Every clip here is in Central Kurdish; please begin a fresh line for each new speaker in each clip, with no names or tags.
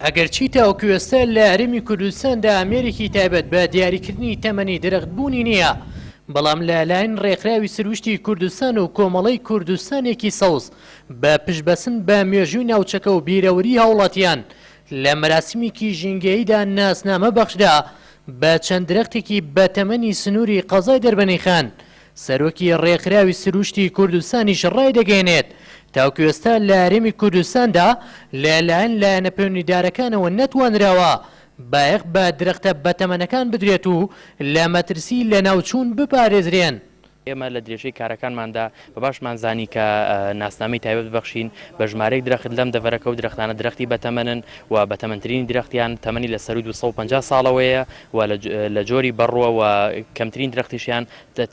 ئەگەرچی تاوەکو ئێستا لە هەرێمی کوردستاندا ئامێرێکی تایبەت بە دیاریکردنی تەمەنی درەختبوونی نییە، بەڵام لەلایەن ڕێکخراوی سروشتی کوردستان و کۆمەڵەی کوردستانێکی سەوز بە پشتبەسن بە مێژووی ناوچەکە و بیرەوەری هاوڵاتیان لە مەراسیمێکی ژینگەییدا ناسنامە بەخشدا بە چەند درەختێکی بە تەمەنی سنووری قەزای دەربەنیخان سەرۆکی ڕێکخراوی سروشتی کوردستانیش ڕای دەگەێنێت تاوەکو ئێستا لە هەرێمی کوردستاندا لەلایەن لایەنە پەیوەندیدارەکانەوە نەتوانراوە بایەخ بە درەختە بەتەمەنەکان بدرێت و لە مەترسی لە ناوچوون بپارێزرێن.
ئێمە لە درێژەی کارەکانماندا بە باشمان زانی کە ناسنامەی تایبەت ببەخشین بە ژمارەی درەخت لەم دەڤەرەکە و درەختانە درەختی بەتەمەنن و بەتەمەنترین درەختیان تەمەنی لە سەر 250 ساڵەوەیە و لە جۆری بەڕوە و کەمترین درەختیشیان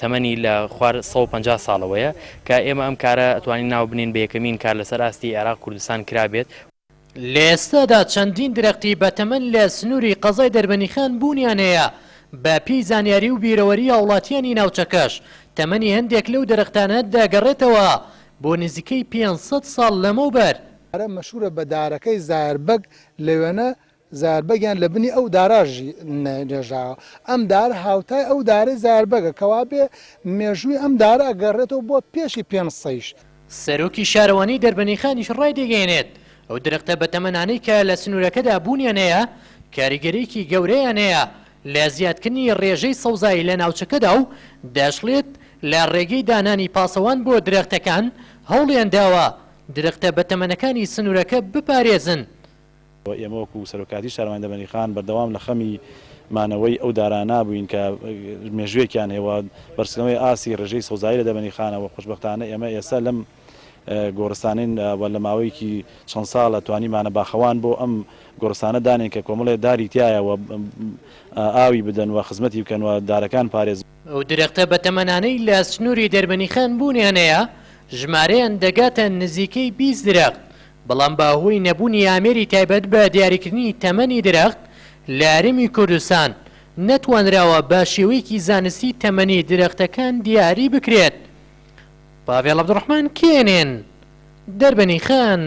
تەمەنی لە خوار 150 ساڵەوەیە کە ئێمە ئەم کارە ئەتوانین ناو بنین بە یەکەمین کار لەسەر ئاستی عێراق کوردستان کرابێت.
لە ئێستادا چەندین درەختی بەتەمەن لە سنووری قەزای دەربەنیخان بوونیان هەیە بە پێی زانیاری و بیرەوەری هاوڵاتیانی ناوچەکەش تەمەنی هەندێک لەو درەختانە داگەڕێتەوە بۆ نزیکەی 500 ساڵ لەمەوبەر.
مەشهورە بە دارەکەی زایربەگ لەوێنە زایربەگیان لە بنی ئەو داراژی نێژاوە ئەم دار هاوتای ئەو دارەی زایربەگە کەوا بێ مێژووی ئەم دارە ئەگەڕێتەوە بۆ پێشی 500.
سەرۆکی شارەوانی دەربەنیخانیش ڕای دەگەێنێت ئەو درەختە بەتەمەنانەی کە لە سنوورەکەدا بوونیان هەیە کاریگەریەکی گەورەیان هەیە لە زیادکردنی ڕێژەی سەوزایی لە ناوچەکەدا و دەشڵێت لە ڕێگەی دانانی پاسەوان بۆ درەختەکان هەوڵیان داوە درەختە بەتەمەنەکانی سنوورەکە بپارێزن.
ئێمە وەکو سەرۆکاتی شارەوانی دەربەنیخان بەردەوام لە خەمی مانەوەی ئەو دارانە بووین کە مێژوویەکیان هێوە بەرزکردنەوەی ئاسی ڕێژەی سەوزایی لە دەربەنیخانەوە خۆشبەختانە ئێمە ئێستا لەم گۆڕستانین لە ماوەیەکی چەند ساڵە توانیمانە باخەوان بۆ ئەم گۆڕستانە دانین کە کۆمەڵێ داری تایەوە ئاوی بدەن و خزمەتی بکەن و دارەکان پارێز.
ئەو درەختە بەتەمەنانەی لە سنووری دەربەنیخان بوونیان هەیە ژمارەیان دەگاتە نزیکەی 20 درەخت، بەڵام باهۆی نەبوونی ئامێری تایبەت بە دیاریکردنی تەمەنی درەخت لە هەرێمی کوردستان نەتوانراوە بە شێوەیەکی زانستی تەمەنی درەختەکان دیاری بکرێت. پاڤێڵ عەبدوڕەحمان کێنێن دەربەنیخان.